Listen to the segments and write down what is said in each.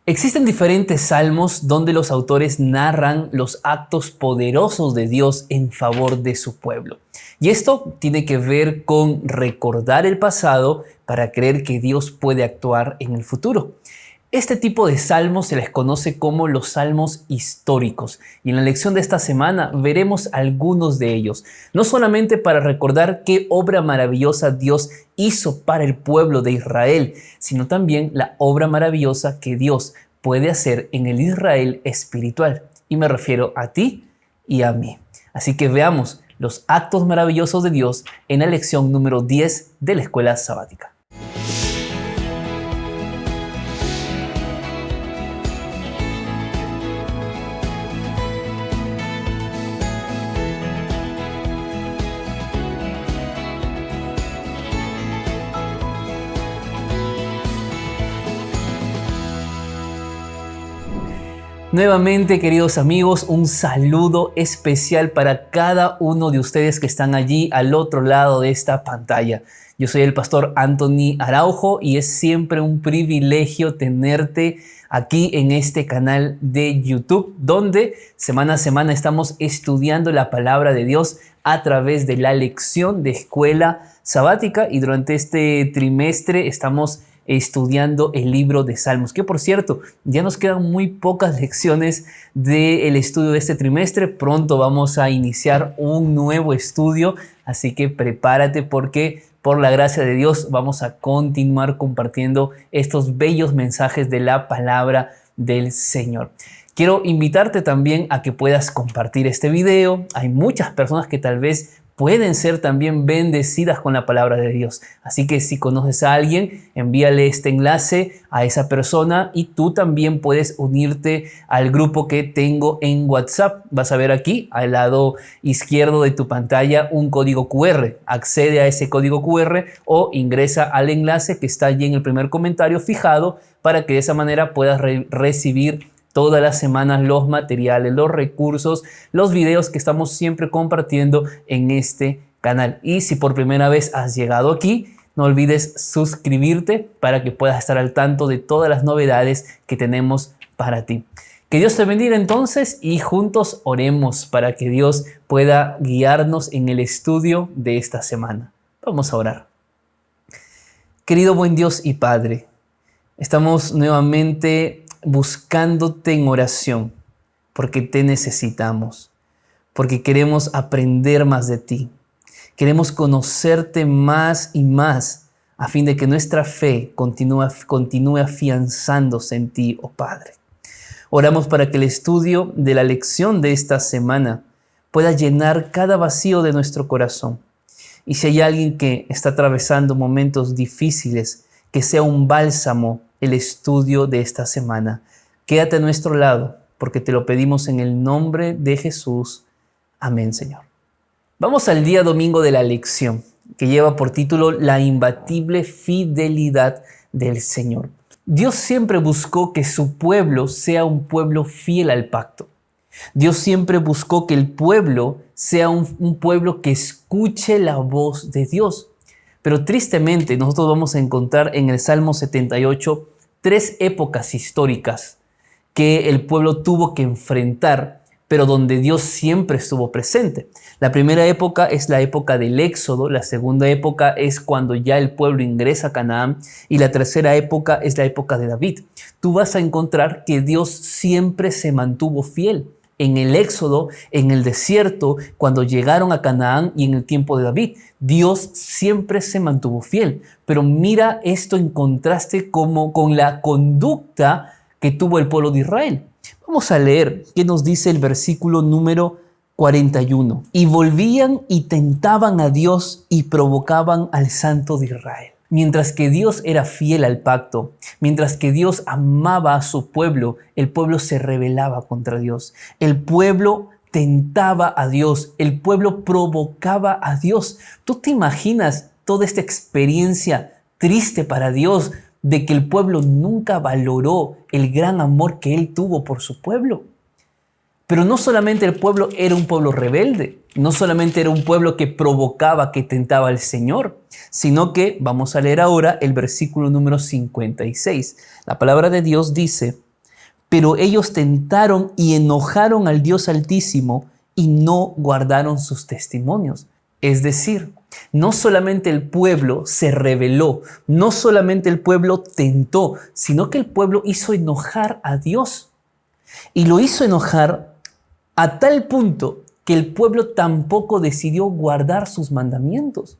Existen diferentes salmos donde los autores narran los actos poderosos de Dios en favor de su pueblo. Y esto tiene que ver con recordar el pasado para creer que Dios puede actuar en el futuro. Este tipo de salmos se les conoce como los salmos históricos, y en la lección de esta semana veremos algunos de ellos, no solamente para recordar qué obra maravillosa Dios hizo para el pueblo de Israel, sino también la obra maravillosa que Dios puede hacer en el Israel espiritual, y me refiero a ti y a mí. Así que veamos los actos maravillosos de Dios en la lección número 10 de la Escuela Sabática. Nuevamente, queridos amigos, un saludo especial para cada uno de ustedes que están allí al otro lado de esta pantalla. Yo soy el pastor Anthony Araujo y es siempre un privilegio tenerte aquí en este canal de YouTube, donde semana a semana estamos estudiando la palabra de Dios a través de la lección de Escuela Sabática, y durante este trimestre estamos estudiando el libro de Salmos, que por cierto, ya nos quedan muy pocas lecciones del estudio de este trimestre. Pronto vamos a iniciar un nuevo estudio, así que prepárate porque por la gracia de Dios vamos a continuar compartiendo estos bellos mensajes de la palabra del Señor. Quiero invitarte también a que puedas compartir este video. Hay muchas personas que tal vez pueden ser también bendecidas con la palabra de Dios. Así que si conoces a alguien, envíale este enlace a esa persona, y tú también puedes unirte al grupo que tengo en WhatsApp. Vas a ver aquí al lado izquierdo de tu pantalla un código QR. Accede a ese código QR o ingresa al enlace que está allí en el primer comentario fijado, para que de esa manera puedas recibir todas las semanas los materiales, los recursos, los videos que estamos siempre compartiendo en este canal. Y si por primera vez has llegado aquí, no olvides suscribirte para que puedas estar al tanto de todas las novedades que tenemos para ti. Que Dios te bendiga entonces, y juntos oremos para que Dios pueda guiarnos en el estudio de esta semana. Vamos a orar. Querido buen Dios y Padre, estamos nuevamente buscándote en oración, porque te necesitamos, porque queremos aprender más de ti, queremos conocerte más y más, a fin de que nuestra fe continúe afianzándose en ti, oh Padre. Oramos para que el estudio de la lección de esta semana pueda llenar cada vacío de nuestro corazón, y si hay alguien que está atravesando momentos difíciles, que sea un bálsamo el estudio de esta semana. Quédate a nuestro lado, porque te lo pedimos en el nombre de Jesús. Amén, Señor. Vamos al día domingo de la lección, que lleva por título La imbatible fidelidad del Señor. Dios siempre buscó que su pueblo sea un pueblo fiel al pacto. Dios siempre buscó que el pueblo sea un pueblo que escuche la voz de Dios. Pero tristemente nosotros vamos a encontrar en el Salmo 78 tres épocas históricas que el pueblo tuvo que enfrentar, pero donde Dios siempre estuvo presente. La primera época es la época del Éxodo, la segunda época es cuando ya el pueblo ingresa a Canaán, y la tercera época es la época de David. Tú vas a encontrar que Dios siempre se mantuvo fiel. En el Éxodo, en el desierto, cuando llegaron a Canaán, y en el tiempo de David, Dios siempre se mantuvo fiel. Pero mira esto en contraste con la conducta que tuvo el pueblo de Israel. Vamos a leer qué nos dice el versículo número 41. Y volvían y tentaban a Dios y provocaban al Santo de Israel. Mientras que Dios era fiel al pacto, mientras que Dios amaba a su pueblo, el pueblo se rebelaba contra Dios. El pueblo tentaba a Dios, el pueblo provocaba a Dios. ¿Tú te imaginas toda esta experiencia triste para Dios de que el pueblo nunca valoró el gran amor que Él tuvo por su pueblo? Pero no solamente el pueblo era un pueblo rebelde, no solamente era un pueblo que provocaba, que tentaba al Señor, sino que vamos a leer ahora el versículo número 56. La palabra de Dios dice: Pero ellos tentaron y enojaron al Dios Altísimo y no guardaron sus testimonios. Es decir, no solamente el pueblo se rebeló, no solamente el pueblo tentó, sino que el pueblo hizo enojar a Dios. Y lo hizo enojar a tal punto que el pueblo tampoco decidió guardar sus mandamientos.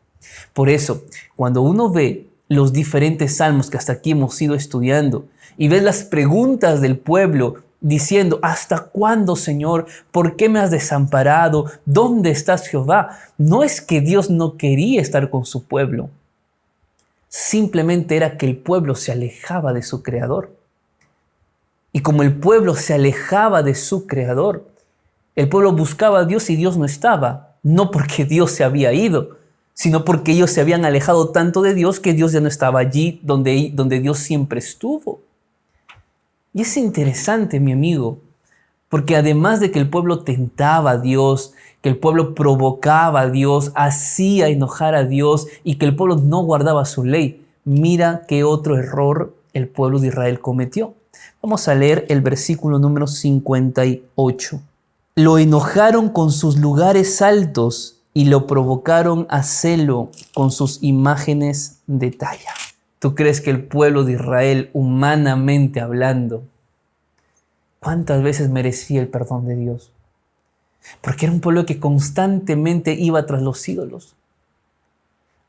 Por eso, cuando uno ve los diferentes salmos que hasta aquí hemos ido estudiando y ves las preguntas del pueblo diciendo, ¿hasta cuándo, Señor? ¿Por qué me has desamparado? ¿Dónde estás, Jehová? No es que Dios no quería estar con su pueblo. Simplemente era que el pueblo se alejaba de su Creador. Y como el pueblo se alejaba de su Creador, el pueblo buscaba a Dios y Dios no estaba. No porque Dios se había ido, sino porque ellos se habían alejado tanto de Dios que Dios ya no estaba allí donde Dios siempre estuvo. Y es interesante, mi amigo, porque además de que el pueblo tentaba a Dios, que el pueblo provocaba a Dios, hacía enojar a Dios y que el pueblo no guardaba su ley, mira qué otro error el pueblo de Israel cometió. Vamos a leer el versículo número 58. Lo enojaron con sus lugares altos y lo provocaron a celo con sus imágenes de talla. ¿Tú crees que el pueblo de Israel, humanamente hablando, cuántas veces merecía el perdón de Dios? Porque era un pueblo que constantemente iba tras los ídolos.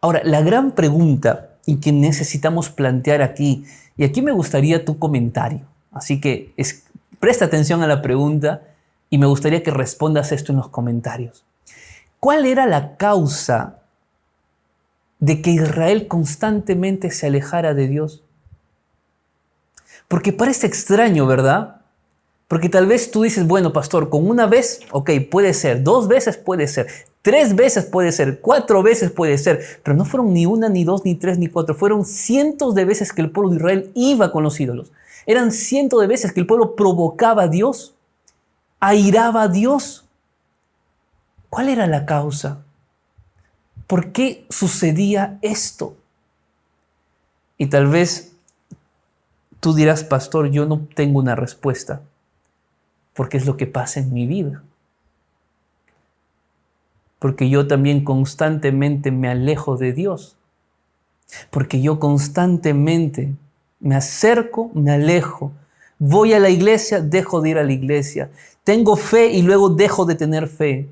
Ahora, la gran pregunta y que necesitamos plantear aquí, y aquí me gustaría tu comentario, así que presta atención a la pregunta y me gustaría que respondas esto en los comentarios. ¿Cuál era la causa de que Israel constantemente se alejara de Dios? Porque parece extraño, ¿verdad? Porque tal vez tú dices, bueno, pastor, con una vez, ok, puede ser, 2 veces puede ser, 3 veces puede ser, 4 veces puede ser, pero no fueron ni 1, ni 2, ni 3, ni 4, fueron cientos de veces que el pueblo de Israel iba con los ídolos. Eran cientos de veces que el pueblo provocaba a Dios, airaba a Dios. ¿Cuál era la causa? ¿Por qué sucedía esto? Y tal vez tú dirás, pastor, yo no tengo una respuesta, porque es lo que pasa en mi vida. Porque yo también constantemente me alejo de Dios. Porque yo constantemente me acerco, me alejo. Voy a la iglesia, dejo de ir a la iglesia. Tengo fe y luego dejo de tener fe.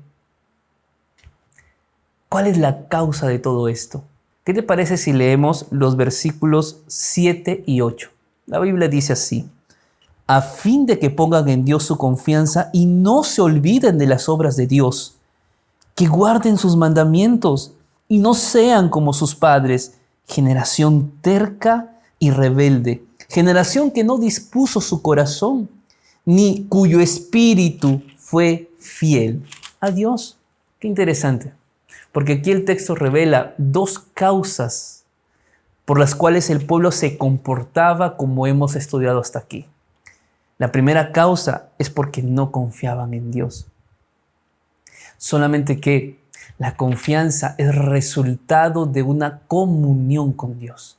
¿Cuál es la causa de todo esto? ¿Qué te parece si leemos los versículos 7 y 8? La Biblia dice así: a fin de que pongan en Dios su confianza y no se olviden de las obras de Dios, que guarden sus mandamientos y no sean como sus padres, generación terca y rebelde, generación que no dispuso su corazón, ni cuyo espíritu fue fiel a Dios. Qué interesante, porque aquí el texto revela 2 causas por las cuales el pueblo se comportaba como hemos estudiado hasta aquí. La primera causa es porque no confiaban en Dios. Solamente que la confianza es resultado de una comunión con Dios.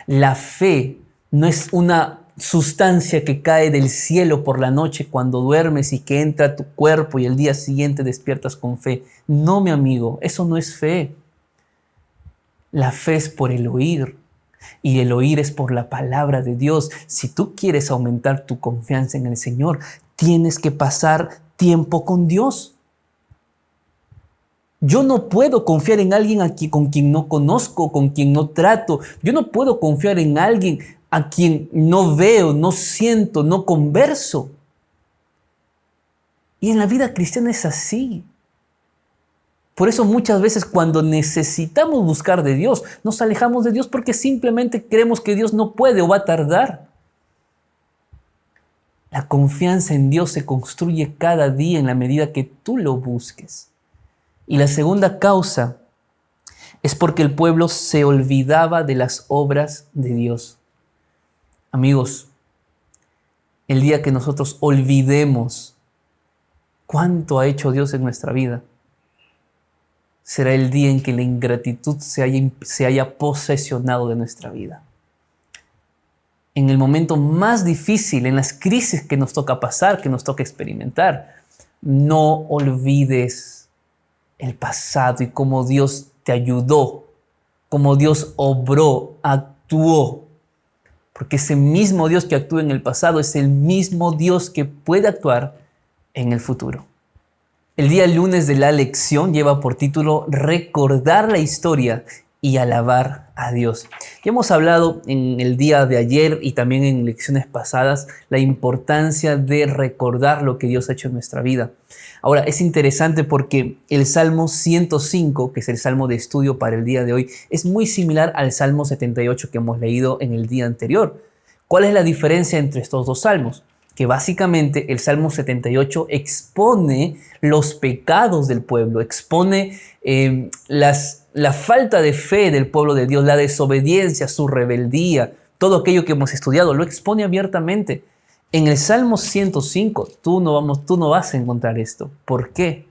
La fe no es una sustancia que cae del cielo por la noche cuando duermes y que entra a tu cuerpo y el día siguiente despiertas con fe. No, mi amigo, eso no es fe. La fe es por el oír. Y el oír es por la palabra de Dios. Si tú quieres aumentar tu confianza en el Señor, tienes que pasar tiempo con Dios. Yo no puedo confiar en alguien con quien no conozco, con quien no trato. Yo no puedo confiar en alguien a quien no veo, no siento, no converso. Y en la vida cristiana es así. Por eso muchas veces cuando necesitamos buscar de Dios, nos alejamos de Dios porque simplemente creemos que Dios no puede o va a tardar. La confianza en Dios se construye cada día en la medida que tú lo busques. Y la segunda causa es porque el pueblo se olvidaba de las obras de Dios. Amigos, el día que nosotros olvidemos cuánto ha hecho Dios en nuestra vida, será el día en que la ingratitud se haya posesionado de nuestra vida. en el momento más difícil, en las crisis que nos toca pasar, que nos toca experimentar. No olvides el pasado y cómo Dios te ayudó, cómo Dios obró, actuó. Porque ese mismo Dios que actúa en el pasado es el mismo Dios que puede actuar en el futuro. El día lunes de la lección lleva por título Recordar la historia y alabar a Dios. Ya hemos hablado en el día de ayer y también en lecciones pasadas la importancia de recordar lo que Dios ha hecho en nuestra vida. Ahora, es interesante porque el Salmo 105, que es el Salmo de estudio para el día de hoy, es muy similar al Salmo 78 que hemos leído en el día anterior. ¿Cuál es la diferencia entre estos dos salmos? Que básicamente el Salmo 78 expone los pecados del pueblo, expone la falta de fe del pueblo de Dios, la desobediencia, su rebeldía, todo aquello que hemos estudiado, lo expone abiertamente. En el Salmo 105 tú no vas a encontrar esto. ¿Por qué?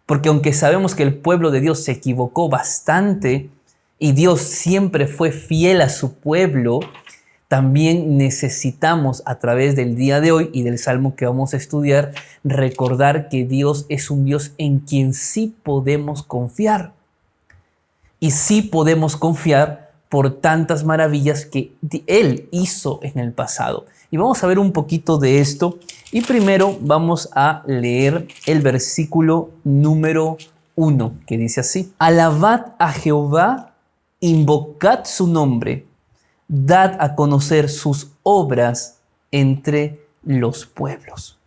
Porque aunque sabemos que el pueblo de Dios se equivocó bastante y Dios siempre fue fiel a su pueblo, también necesitamos a través del día de hoy y del Salmo que vamos a estudiar, recordar que Dios es un Dios en quien sí podemos confiar. Y sí podemos confiar por tantas maravillas que Él hizo en el pasado. Y vamos a ver un poquito de esto. Y primero vamos a leer el versículo número 1, que dice así: Alabad a Jehová, invocad su nombre, dad a conocer sus obras entre los pueblos.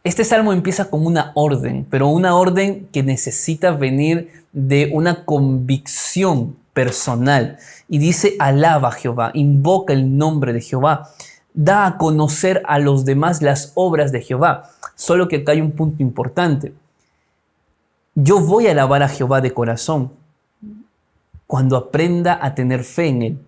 Este salmo empieza con una orden, pero una orden que necesita venir de una convicción personal. Y dice: alaba a Jehová, invoca el nombre de Jehová, da a conocer a los demás las obras de Jehová. Solo que acá hay un punto importante. Yo voy a alabar a Jehová de corazón cuando aprenda a tener fe en Él.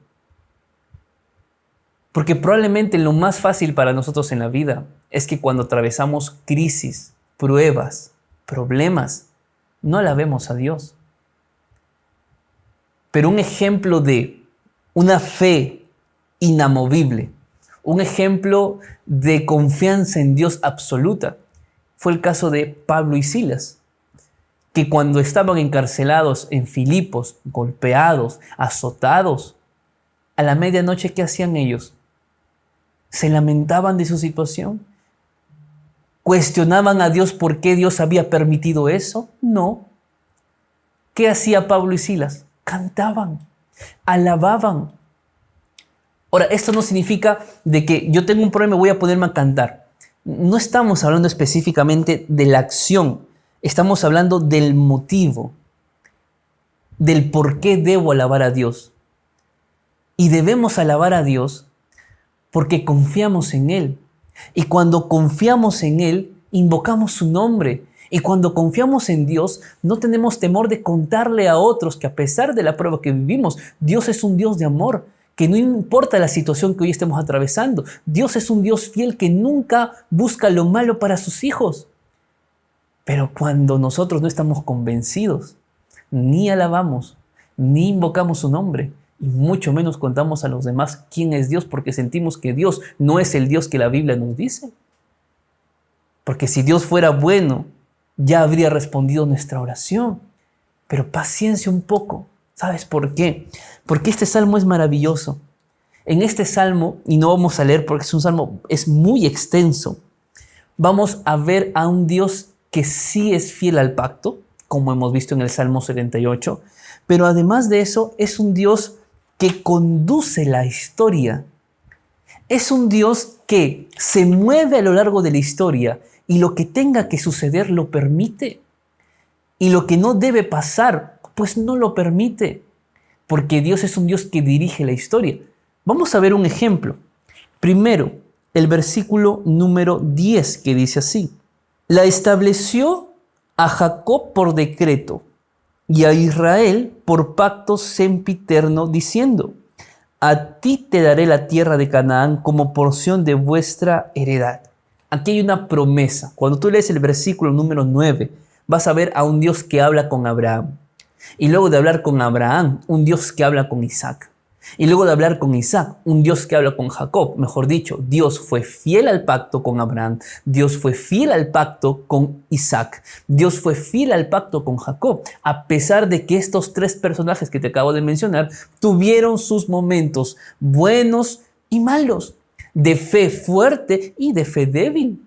Porque probablemente lo más fácil para nosotros en la vida es que cuando atravesamos crisis, pruebas, problemas, no alabemos a Dios. Pero un ejemplo de una fe inamovible, un ejemplo de confianza en Dios absoluta, fue el caso de Pablo y Silas, que cuando estaban encarcelados en Filipos, golpeados, azotados, a la medianoche, ¿qué hacían ellos? ¿Se lamentaban de su situación? ¿Cuestionaban a Dios por qué Dios había permitido eso? No. ¿Qué hacía Pablo y Silas? Cantaban, alababan. Ahora, esto no significa de que yo tengo un problema y voy a ponerme a cantar. No estamos hablando específicamente de la acción, estamos hablando del motivo, del por qué debo alabar a Dios. Y debemos alabar a Dios porque confiamos en Él. Y cuando confiamos en Él, invocamos su nombre. Y cuando confiamos en Dios, no tenemos temor de contarle a otros que a pesar de la prueba que vivimos, Dios es un Dios de amor, que no importa la situación que hoy estemos atravesando. Dios es un Dios fiel que nunca busca lo malo para sus hijos. Pero cuando nosotros no estamos convencidos, ni alabamos, ni invocamos su nombre, y mucho menos contamos a los demás quién es Dios, porque sentimos que Dios no es el Dios que la Biblia nos dice. Porque si Dios fuera bueno, ya habría respondido nuestra oración. Pero paciencia un poco. ¿Sabes por qué? Porque este salmo es maravilloso. En este salmo, y no vamos a leer porque es un salmo, es muy extenso, vamos a ver a un Dios que sí es fiel al pacto, como hemos visto en el Salmo 78, pero además de eso es un Dios que conduce la historia. Es un Dios que se mueve a lo largo de la historia y lo que tenga que suceder lo permite. Y lo que no debe pasar, pues no lo permite. Porque Dios es un Dios que dirige la historia. Vamos a ver un ejemplo. Primero, el versículo número 10 que dice así: la estableció a Jacob por decreto y a Israel por pacto sempiterno, diciendo: a ti te daré la tierra de Canaán como porción de vuestra heredad. Aquí hay una promesa. Cuando tú lees el versículo número 9, vas a ver a un Dios que habla con Abraham. Y luego de hablar con Abraham, un Dios que habla con Isaac. Y luego de hablar con Isaac, un Dios que habla con Jacob, mejor dicho, Dios fue fiel al pacto con Abraham, Dios fue fiel al pacto con Isaac, Dios fue fiel al pacto con Jacob, a pesar de que estos tres personajes que te acabo de mencionar tuvieron sus momentos buenos y malos, de fe fuerte y de fe débil.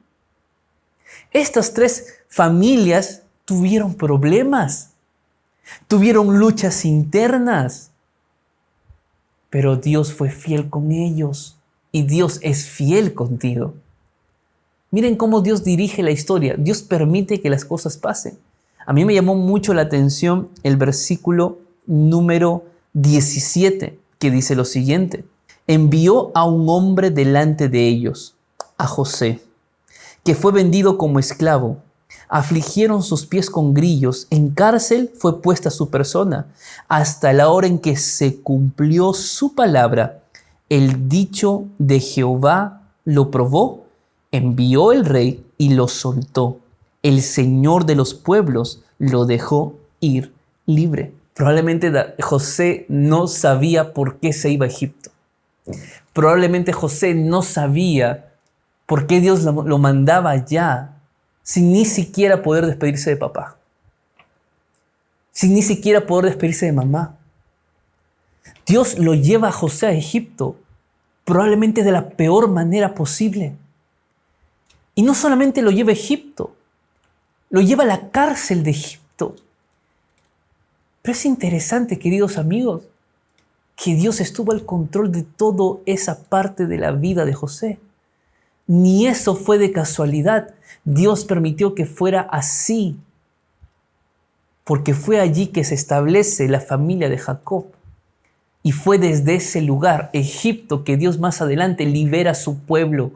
Estas tres familias tuvieron problemas, tuvieron luchas internas, pero Dios fue fiel con ellos y Dios es fiel contigo. Miren cómo Dios dirige la historia. Dios permite que las cosas pasen. A mí me llamó mucho la atención el versículo número 17, que dice lo siguiente. Envió a un hombre delante de ellos, a José, que fue vendido como esclavo. Afligieron sus pies con grillos, en cárcel fue puesta su persona, hasta la hora en que se cumplió su palabra. El dicho de Jehová lo probó, envió el rey y lo soltó. El Señor de los pueblos lo dejó ir libre. Probablemente José no sabía por qué se iba a Egipto. Probablemente José no sabía por qué Dios lo mandaba allá, sin ni siquiera poder despedirse de papá, sin ni siquiera poder despedirse de mamá. Dios lo lleva a José a Egipto, probablemente de la peor manera posible. Y no solamente lo lleva a Egipto, lo lleva a la cárcel de Egipto. Pero es interesante, queridos amigos, que Dios estuvo al control de toda esa parte de la vida de José. Ni eso fue de casualidad. Dios permitió que fuera así, porque fue allí que se establece la familia de Jacob. Y fue desde ese lugar, Egipto, que Dios más adelante libera a su pueblo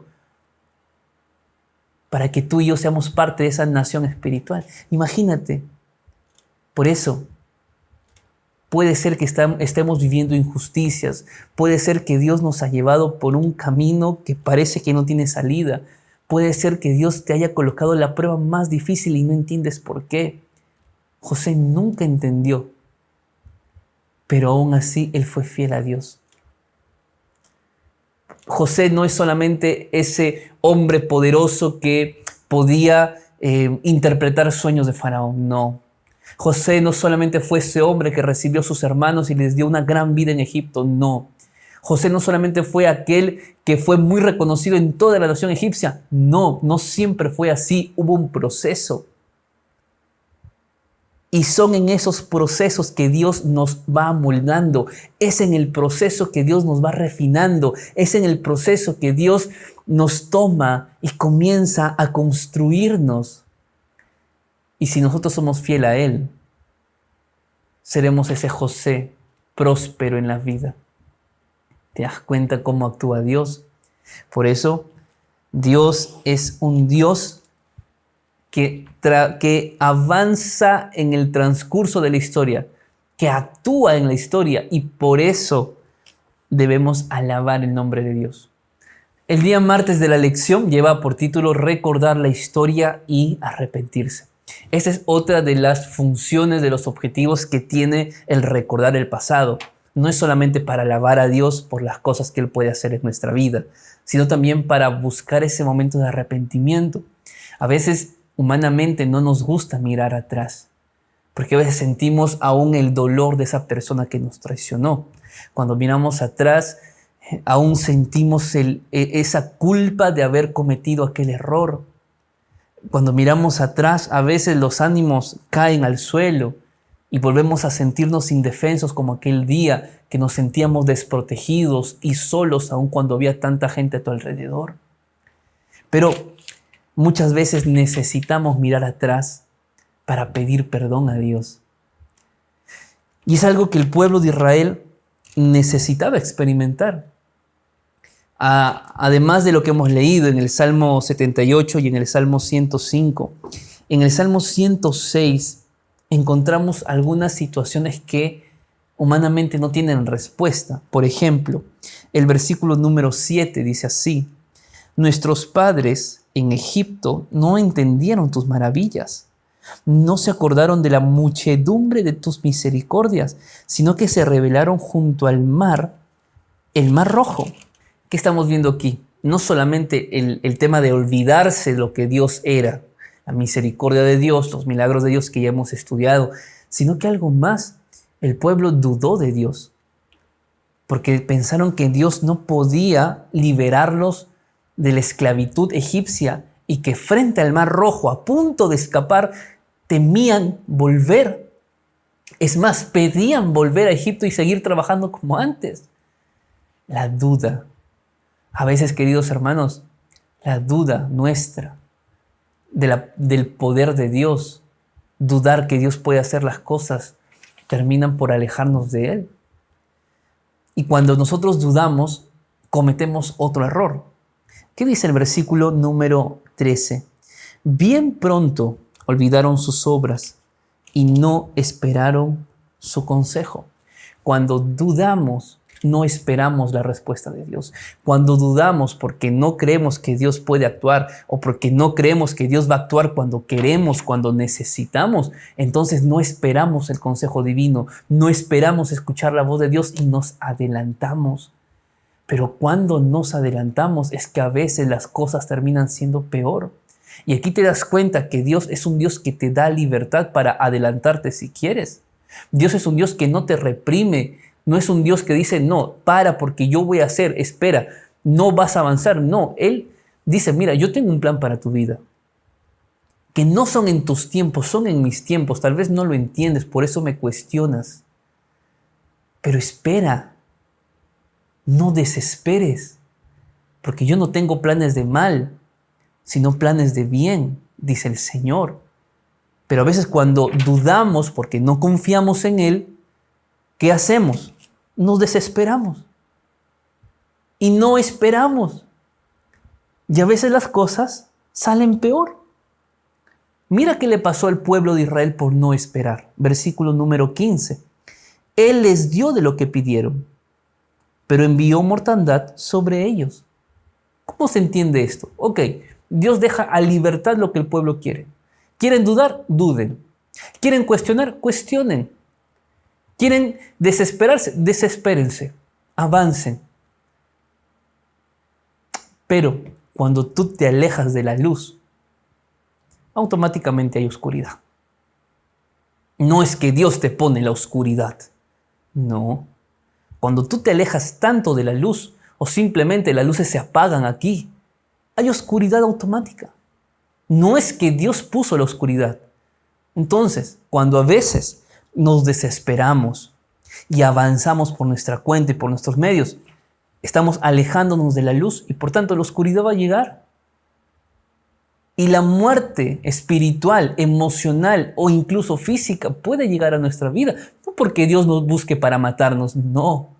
para que tú y yo seamos parte de esa nación espiritual. Imagínate. Por eso, puede ser que estemos viviendo injusticias. Puede ser que Dios nos ha llevado por un camino que parece que no tiene salida. Puede ser que Dios te haya colocado la prueba más difícil y no entiendes por qué. José nunca entendió, pero aún así él fue fiel a Dios. José no es solamente ese hombre poderoso que podía interpretar sueños de Faraón, no. José no solamente fue ese hombre que recibió a sus hermanos y les dio una gran vida en Egipto, no. José no solamente fue aquel que fue muy reconocido en toda la nación egipcia, no siempre fue así, hubo un proceso. Y son en esos procesos que Dios nos va amoldando, es en el proceso que Dios nos va refinando, es en el proceso que Dios nos toma y comienza a construirnos. Y si nosotros somos fieles a Él, seremos ese José próspero en la vida. ¿Te das cuenta cómo actúa Dios? Por eso, Dios es un Dios que avanza en el transcurso de la historia, que actúa en la historia, y por eso debemos alabar el nombre de Dios. El día martes de la lección lleva por título Recordar la historia y arrepentirse. Esa es otra de las funciones, de los objetivos que tiene el recordar el pasado. No es solamente para alabar a Dios por las cosas que Él puede hacer en nuestra vida, sino también para buscar ese momento de arrepentimiento. A veces, humanamente, no nos gusta mirar atrás, porque a veces sentimos aún el dolor de esa persona que nos traicionó. Cuando miramos atrás, aún sentimos esa culpa de haber cometido aquel error. Cuando miramos atrás, a veces los ánimos caen al suelo y volvemos a sentirnos indefensos como aquel día que nos sentíamos desprotegidos y solos aun cuando había tanta gente a tu alrededor. Pero muchas veces necesitamos mirar atrás para pedir perdón a Dios. Y es algo que el pueblo de Israel necesitaba experimentar. Además de lo que hemos leído en el Salmo 78 y en el Salmo 105, en el Salmo 106 encontramos algunas situaciones que humanamente no tienen respuesta. Por ejemplo, el versículo número 7 dice así: nuestros padres en Egipto no entendieron tus maravillas, no se acordaron de la muchedumbre de tus misericordias, sino que se rebelaron junto al mar El Mar Rojo. ¿Qué estamos viendo aquí? No solamente el tema de olvidarse de lo que Dios era, la misericordia de Dios, los milagros de Dios que ya hemos estudiado, sino que algo más. El pueblo dudó de Dios, porque pensaron que Dios no podía liberarlos de la esclavitud egipcia y que frente al Mar Rojo, a punto de escapar, temían volver. Es más, pedían volver a Egipto y seguir trabajando como antes. La duda. A veces, queridos hermanos, la duda nuestra del poder de Dios, dudar que Dios puede hacer las cosas, terminan por alejarnos de Él. Y cuando nosotros dudamos, cometemos otro error. ¿Qué dice el versículo número 13? Bien pronto olvidaron sus obras y no esperaron su consejo. Cuando dudamos, no esperamos la respuesta de Dios. Cuando dudamos porque no creemos que Dios puede actuar o porque no creemos que Dios va a actuar cuando queremos, cuando necesitamos, entonces no esperamos el consejo divino, no esperamos escuchar la voz de Dios y nos adelantamos. Pero cuando nos adelantamos es que a veces las cosas terminan siendo peor. Y aquí te das cuenta que Dios es un Dios que te da libertad para adelantarte si quieres. Dios es un Dios que no te reprime. No es un Dios que dice, no, para porque yo voy a hacer, espera, no vas a avanzar. No, Él dice, mira, yo tengo un plan para tu vida. Que no son en tus tiempos, son en mis tiempos. Tal vez no lo entiendes, por eso me cuestionas. Pero espera, no desesperes, porque yo no tengo planes de mal, sino planes de bien, dice el Señor. Pero a veces cuando dudamos porque no confiamos en Él, ¿qué hacemos? Nos desesperamos y no esperamos. Y a veces las cosas salen peor. Mira qué le pasó al pueblo de Israel por no esperar. Versículo número 15. Él les dio de lo que pidieron, pero envió mortandad sobre ellos. ¿Cómo se entiende esto? Ok, Dios deja a libertad lo que el pueblo quiere. ¿Quieren dudar? Duden. ¿Quieren cuestionar? Cuestionen. ¿Quieren desesperarse? Desespérense. Avancen. Pero cuando tú te alejas de la luz, automáticamente hay oscuridad. No es que Dios te pone la oscuridad. No. Cuando tú te alejas tanto de la luz o simplemente las luces se apagan aquí, hay oscuridad automática. No es que Dios puso la oscuridad. Entonces, cuando a veces nos desesperamos y avanzamos por nuestra cuenta y por nuestros medios, estamos alejándonos de la luz y por tanto la oscuridad va a llegar. Y la muerte espiritual, emocional o incluso física puede llegar a nuestra vida. No porque Dios nos busque para matarnos, no.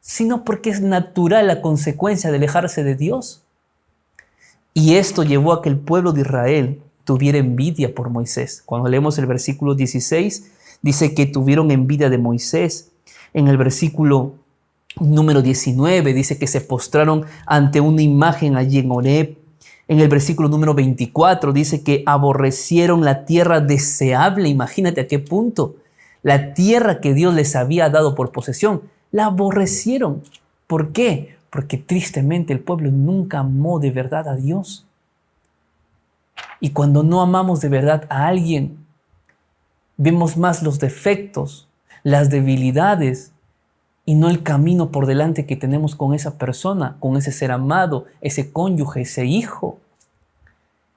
Sino porque es natural la consecuencia de alejarse de Dios. Y esto llevó a que el pueblo de Israel tuviera envidia por Moisés. Cuando leemos el versículo 16, dice que tuvieron envidia de Moisés. En el versículo número 19 dice que se postraron ante una imagen allí en Horeb. En el versículo número 24 dice que aborrecieron la tierra deseable. Imagínate a qué punto. La tierra que Dios les había dado por posesión, la aborrecieron. ¿Por qué? Porque tristemente el pueblo nunca amó de verdad a Dios. Y cuando no amamos de verdad a alguien, vemos más los defectos, las debilidades y no el camino por delante que tenemos con esa persona, con ese ser amado, ese cónyuge, ese hijo.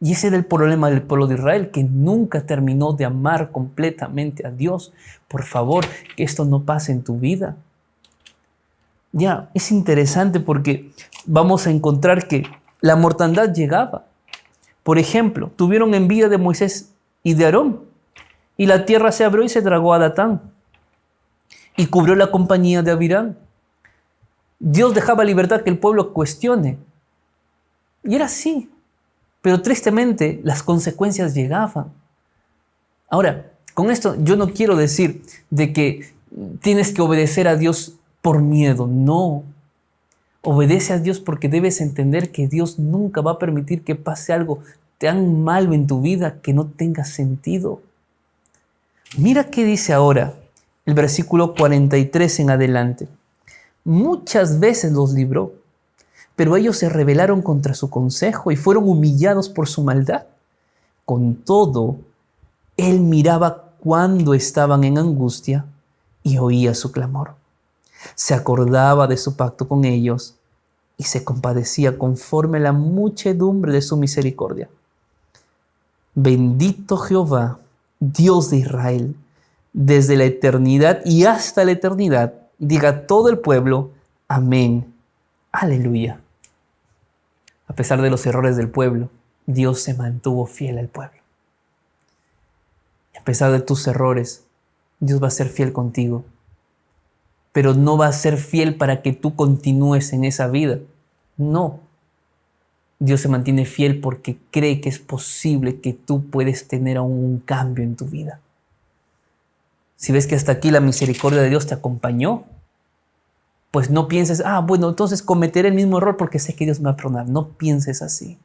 Y ese era el problema del pueblo de Israel, que nunca terminó de amar completamente a Dios. Por favor, que esto no pase en tu vida. Ya, es interesante porque vamos a encontrar que la mortandad llegaba. Por ejemplo, tuvieron envidia de Moisés y de Aarón, y la tierra se abrió y se tragó a Datán, y cubrió la compañía de Abiram. Dios dejaba libertad que el pueblo cuestione. Y era así. Pero tristemente las consecuencias llegaban. Ahora, con esto yo no quiero decir de que tienes que obedecer a Dios por miedo. No. Obedece a Dios porque debes entender que Dios nunca va a permitir que pase algo tan malo en tu vida que no tenga sentido. Mira qué dice ahora el versículo 43 en adelante. Muchas veces los libró, pero ellos se rebelaron contra su consejo y fueron humillados por su maldad. Con todo, Él miraba cuando estaban en angustia y oía su clamor. Se acordaba de su pacto con ellos y se compadecía conforme a la muchedumbre de su misericordia. Bendito Jehová, Dios de Israel, desde la eternidad y hasta la eternidad. Diga todo el pueblo, amén, aleluya. A pesar de los errores del pueblo, Dios se mantuvo fiel al pueblo. A pesar de tus errores, Dios va a ser fiel contigo. Pero no va a ser fiel para que tú continúes en esa vida. No. Dios se mantiene fiel porque cree que es posible que tú puedes tener aún un cambio en tu vida. Si ves que hasta aquí la misericordia de Dios te acompañó, pues no pienses, bueno, entonces cometeré el mismo error porque sé que Dios me va a perdonar. No pienses así.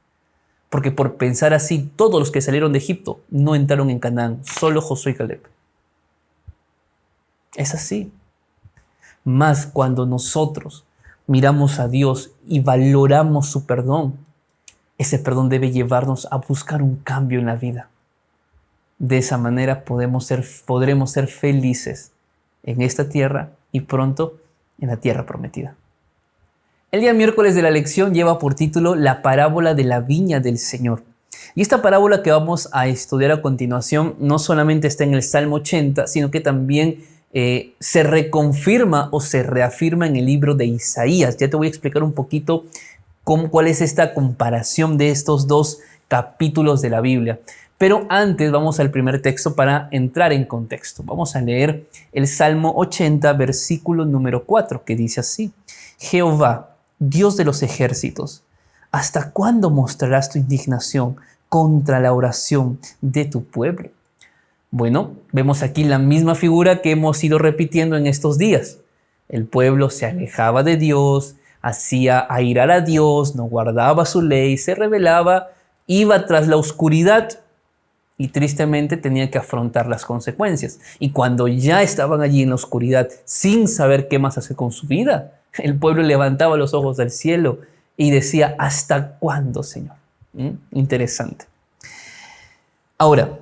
Porque por pensar así, todos los que salieron de Egipto no entraron en Canaán, solo Josué y Caleb. Es así. Más cuando nosotros miramos a Dios y valoramos su perdón, ese perdón debe llevarnos a buscar un cambio en la vida. De esa manera podremos ser felices en esta tierra y pronto en la tierra prometida. El día miércoles de la lección lleva por título La parábola de la viña del Señor. Y esta parábola que vamos a estudiar a continuación no solamente está en el Salmo 80, sino que también se reconfirma o se reafirma en el libro de Isaías. Ya te voy a explicar un poquito cuál es esta comparación de estos dos capítulos de la Biblia. Pero antes vamos al primer texto para entrar en contexto. Vamos a leer el Salmo 80, versículo número 4, que dice así: Jehová, Dios de los ejércitos, ¿hasta cuándo mostrarás tu indignación contra la oración de tu pueblo? Bueno, vemos aquí la misma figura que hemos ido repitiendo en estos días. El pueblo se alejaba de Dios, hacía airar a Dios, no guardaba su ley, se rebelaba, iba tras la oscuridad y tristemente tenía que afrontar las consecuencias. Y cuando ya estaban allí en la oscuridad, sin saber qué más hacer con su vida, el pueblo levantaba los ojos del cielo y decía, ¿hasta cuándo, Señor? Interesante. Ahora,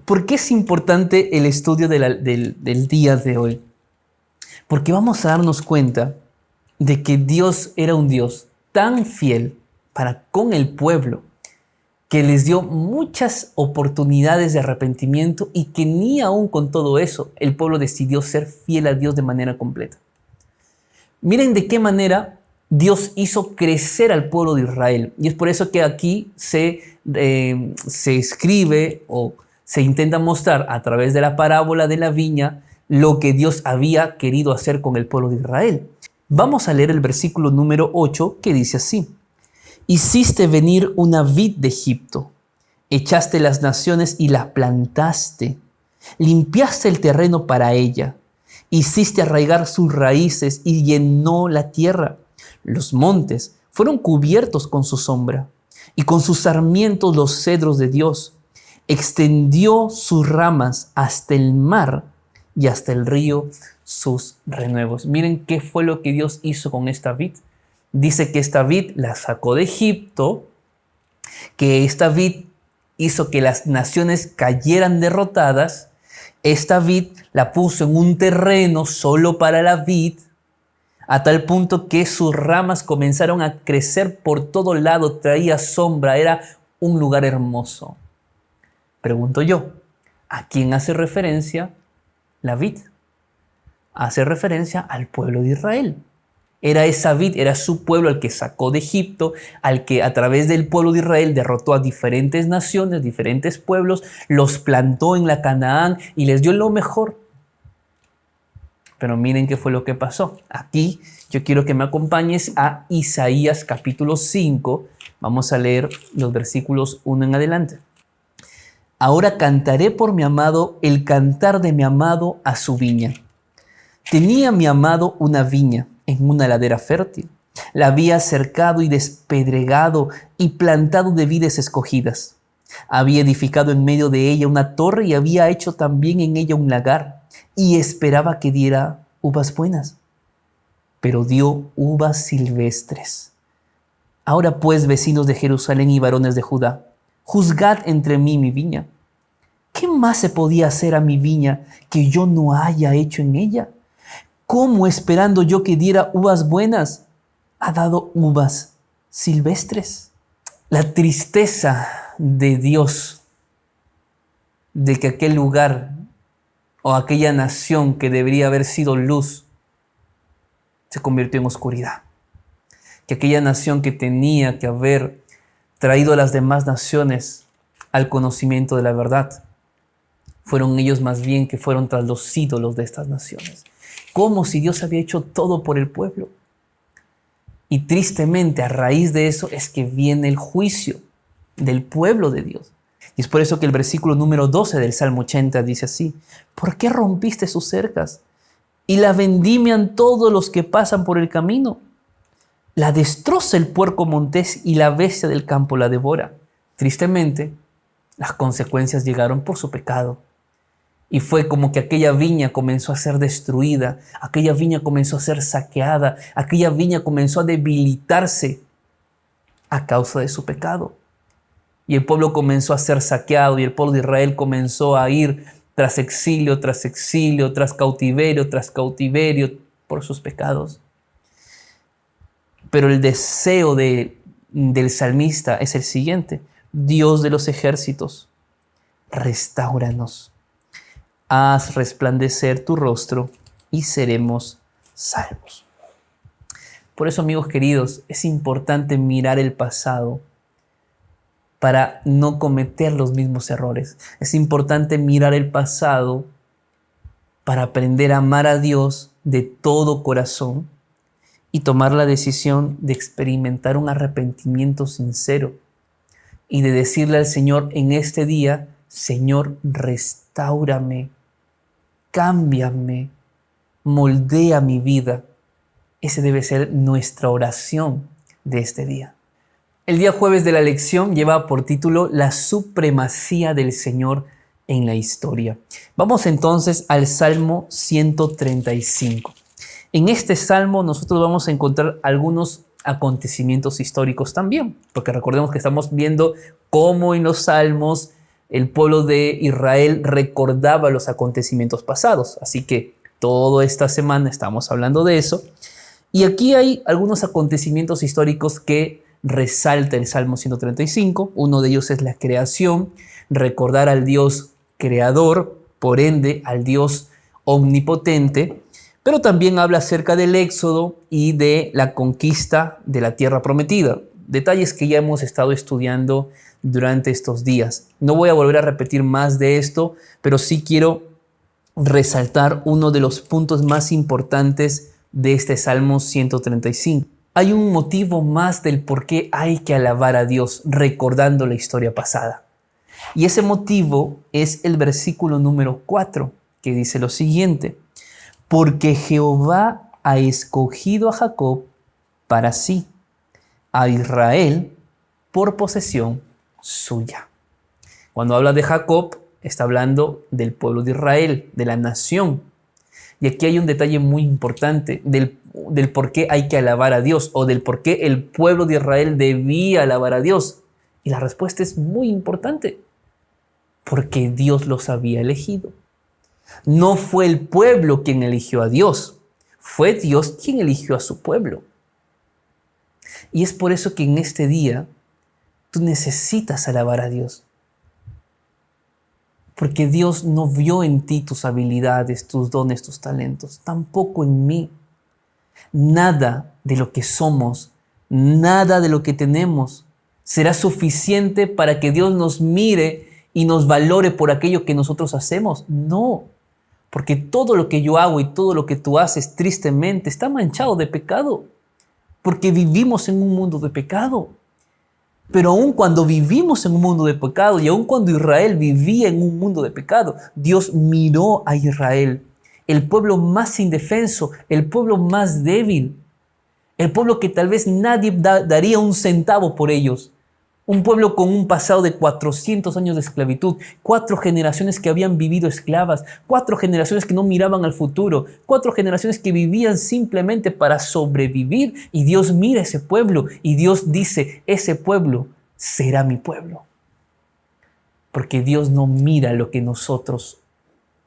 ¿por qué es importante el estudio del día de hoy? Porque vamos a darnos cuenta de que Dios era un Dios tan fiel para con el pueblo que les dio muchas oportunidades de arrepentimiento y que ni aún con todo eso el pueblo decidió ser fiel a Dios de manera completa. Miren de qué manera Dios hizo crecer al pueblo de Israel. Y es por eso que aquí se escribe o se intenta mostrar a través de la parábola de la viña lo que Dios había querido hacer con el pueblo de Israel. Vamos a leer el versículo número 8 que dice así: Hiciste venir una vid de Egipto, echaste las naciones y la plantaste, limpiaste el terreno para ella, hiciste arraigar sus raíces y llenó la tierra. Los montes fueron cubiertos con su sombra y con sus sarmientos los cedros de Dios. Extendió sus ramas hasta el mar y hasta el río sus renuevos. Miren qué fue lo que Dios hizo con esta vid. Dice que esta vid la sacó de Egipto, que esta vid hizo que las naciones cayeran derrotadas. Esta vid la puso en un terreno solo para la vid, a tal punto que sus ramas comenzaron a crecer por todo lado, traía sombra, era un lugar hermoso. Pregunto yo, ¿a quién hace referencia la vid? Hace referencia al pueblo de Israel. Era esa vid, era su pueblo al que sacó de Egipto, al que a través del pueblo de Israel derrotó a diferentes naciones, diferentes pueblos, los plantó en la Canaán y les dio lo mejor. Pero miren qué fue lo que pasó. Aquí yo quiero que me acompañes a Isaías capítulo 5. Vamos a leer los versículos 1 en adelante. Ahora cantaré por mi amado el cantar de mi amado a su viña. Tenía mi amado una viña en una ladera fértil. La había cercado y despedregado y plantado de vides escogidas. Había edificado en medio de ella una torre y había hecho también en ella un lagar y esperaba que diera uvas buenas. pero dio uvas silvestres. Ahora pues, vecinos de Jerusalén y varones de Judá, juzgad entre mí mi viña. ¿Qué más se podía hacer a mi viña que yo no haya hecho en ella? ¿Cómo, esperando yo que diera uvas buenas, ha dado uvas silvestres? La tristeza de Dios de que aquel lugar o aquella nación que debería haber sido luz se convirtió en oscuridad. Que aquella nación que tenía que haber traído a las demás naciones al conocimiento de la verdad, fueron ellos más bien que fueron tras los ídolos de estas naciones. Como si Dios había hecho todo por el pueblo. Y tristemente, a raíz de eso es que viene el juicio del pueblo de Dios. Y es por eso que el versículo número 12 del Salmo 80 dice así: ¿por qué rompiste sus cercas? Y la vendimian todos los que pasan por el camino. La destroza el puerco montés y la bestia del campo la devora. Tristemente, las consecuencias llegaron por su pecado. Y fue como que aquella viña comenzó a ser destruida, aquella viña comenzó a ser saqueada, aquella viña comenzó a debilitarse a causa de su pecado. Y el pueblo comenzó a ser saqueado y el pueblo de Israel comenzó a ir tras exilio, tras cautiverio por sus pecados. Pero el deseo del salmista es el siguiente: Dios de los ejércitos, restáuranos. Haz resplandecer tu rostro y seremos salvos. Por eso, amigos queridos, es importante mirar el pasado para no cometer los mismos errores. Es importante mirar el pasado para aprender a amar a Dios de todo corazón y tomar la decisión de experimentar un arrepentimiento sincero y de decirle al Señor en este día: Señor, restáurame, cámbiame, moldea mi vida. Esa debe ser nuestra oración de este día. El día jueves de la lección lleva por título La supremacía del Señor en la historia. Vamos entonces al Salmo 135. En este salmo nosotros vamos a encontrar algunos acontecimientos históricos también, porque recordemos que estamos viendo cómo en los salmos el pueblo de Israel recordaba los acontecimientos pasados. Así que toda esta semana estamos hablando de eso. Y aquí hay algunos acontecimientos históricos que resalta el Salmo 135. Uno de ellos es la creación, recordar al Dios creador, por ende al Dios omnipotente, pero también habla acerca del éxodo y de la conquista de la tierra prometida. Detalles que ya hemos estado estudiando durante estos días. No voy a volver a repetir más de esto, pero sí quiero resaltar uno de los puntos más importantes de este Salmo 135. Hay un motivo más del por qué hay que alabar a Dios recordando la historia pasada. Y ese motivo es el versículo número 4, que dice lo siguiente: porque Jehová ha escogido a Jacob para sí, a Israel por posesión suya. Cuando habla de Jacob, está hablando del pueblo de Israel, de la nación. Y aquí hay un detalle muy importante del por qué hay que alabar a Dios, o del por qué el pueblo de Israel debía alabar a Dios. Y la respuesta es muy importante: porque Dios los había elegido. No fue el pueblo quien eligió a Dios, fue Dios quien eligió a su pueblo. Y es por eso que en este día tú necesitas alabar a Dios. Porque Dios no vio en ti tus habilidades, tus dones, tus talentos, tampoco en mí. Nada de lo que somos, nada de lo que tenemos será suficiente para que Dios nos mire y nos valore por aquello que nosotros hacemos. No, porque todo lo que yo hago y todo lo que tú haces tristemente está manchado de pecado, porque vivimos en un mundo de pecado. Pero aun cuando vivimos en un mundo de pecado y aun cuando Israel vivía en un mundo de pecado, Dios miró a Israel, el pueblo más indefenso, el pueblo más débil, el pueblo que tal vez nadie daría un centavo por ellos. Un pueblo con un pasado de 400 años de esclavitud, 4 generaciones que habían vivido esclavas, 4 generaciones que no miraban al futuro, 4 generaciones que vivían simplemente para sobrevivir. Y Dios mira ese pueblo y Dios dice, ese pueblo será mi pueblo. Porque Dios no mira lo que nosotros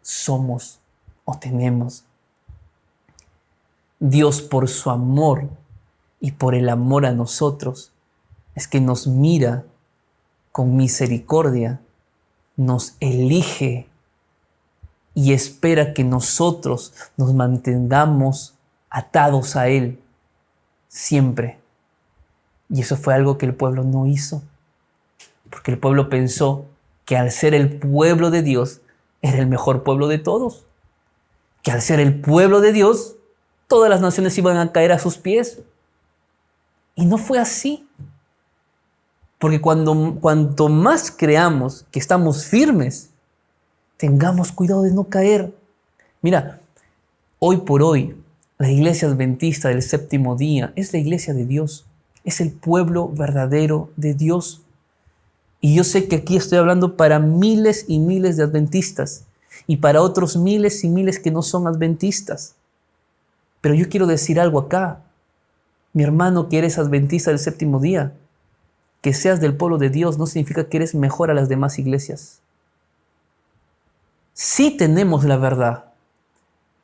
somos o tenemos. Dios, por su amor y por el amor a nosotros, es que nos mira con misericordia, nos elige y espera que nosotros nos mantengamos atados a Él siempre. Y eso fue algo que el pueblo no hizo, porque el pueblo pensó que al ser el pueblo de Dios era el mejor pueblo de todos, que al ser el pueblo de Dios todas las naciones iban a caer a sus pies. Y no fue así. Porque cuanto más creamos que estamos firmes, tengamos cuidado de no caer. Mira, hoy por hoy, la iglesia adventista del séptimo día es la iglesia de Dios. Es el pueblo verdadero de Dios. Y yo sé que aquí estoy hablando para miles y miles de adventistas y para otros miles y miles que no son adventistas. Pero yo quiero decir algo acá. Mi hermano que eres adventista del séptimo día, que seas del pueblo de Dios no significa que eres mejor a las demás iglesias. Sí tenemos la verdad,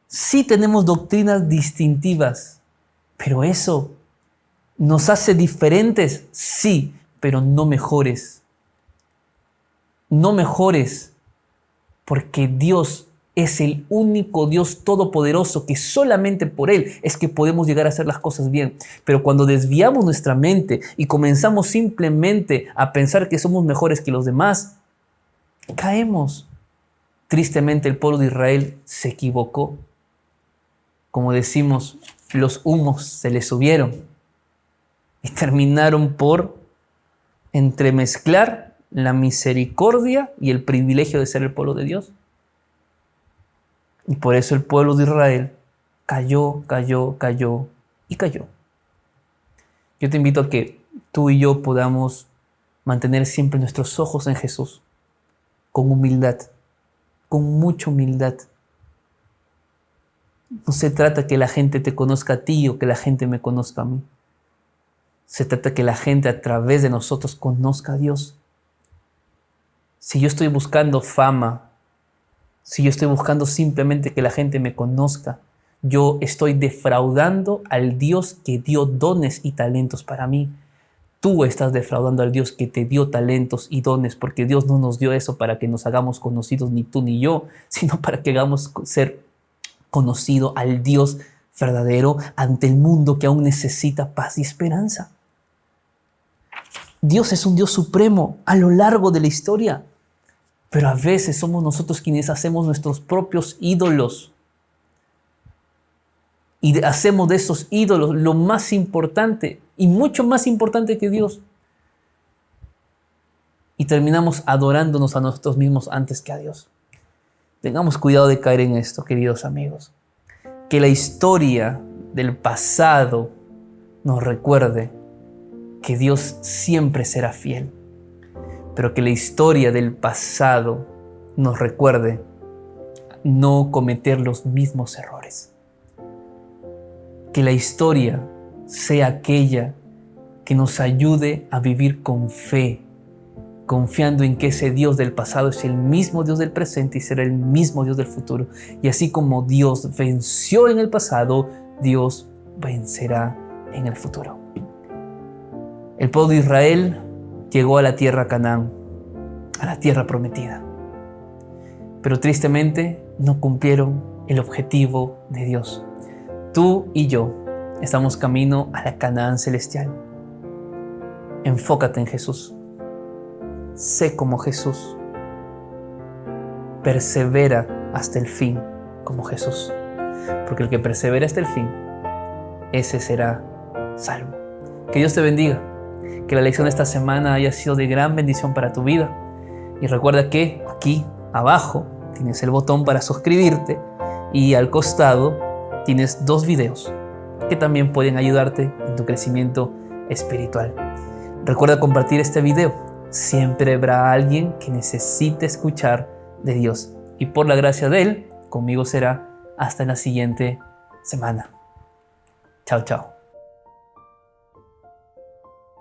sí tenemos doctrinas distintivas, pero eso nos hace diferentes, sí, pero no mejores. No mejores, porque Dios es el único Dios todopoderoso que solamente por Él es que podemos llegar a hacer las cosas bien. Pero cuando desviamos nuestra mente y comenzamos simplemente a pensar que somos mejores que los demás, caemos. Tristemente el pueblo de Israel se equivocó. Como decimos, los humos se les subieron y terminaron por entremezclar la misericordia y el privilegio de ser el pueblo de Dios. Y por eso el pueblo de Israel cayó. Yo te invito a que tú y yo podamos mantener siempre nuestros ojos en Jesús, con humildad, con mucha humildad. No se trata que la gente te conozca a ti o que la gente me conozca a mí. Se trata que la gente a través de nosotros conozca a Dios. Si yo estoy buscando fama, si yo estoy buscando simplemente que la gente me conozca, yo estoy defraudando al Dios que dio dones y talentos para mí. Tú estás defraudando al Dios que te dio talentos y dones, porque Dios no nos dio eso para que nos hagamos conocidos, ni tú ni yo, sino para que hagamos ser conocido al Dios verdadero ante el mundo que aún necesita paz y esperanza. Dios es un Dios supremo a lo largo de la historia. Pero a veces somos nosotros quienes hacemos nuestros propios ídolos. Y hacemos de esos ídolos lo más importante y mucho más importante que Dios. Y terminamos adorándonos a nosotros mismos antes que a Dios. Tengamos cuidado de caer en esto, queridos amigos. Que la historia del pasado nos recuerde que Dios siempre será fiel. Pero que la historia del pasado nos recuerde no cometer los mismos errores. Que la historia sea aquella que nos ayude a vivir con fe, confiando en que ese Dios del pasado es el mismo Dios del presente y será el mismo Dios del futuro. Y así como Dios venció en el pasado, Dios vencerá en el futuro. El pueblo de Israel llegó a la tierra Canaán, a la tierra prometida. Pero tristemente no cumplieron el objetivo de Dios. Tú y yo estamos camino a la Canaán celestial. Enfócate en Jesús. Sé como Jesús. Persevera hasta el fin como Jesús. Porque el que persevera hasta el fin, ese será salvo. Que Dios te bendiga. Que la lección de esta semana haya sido de gran bendición para tu vida. Y recuerda que aquí abajo tienes el botón para suscribirte y al costado tienes 2 videos que también pueden ayudarte en tu crecimiento espiritual. Recuerda compartir este video. Siempre habrá alguien que necesite escuchar de Dios. Y por la gracia de Él, conmigo será hasta la siguiente semana. Chao, chao.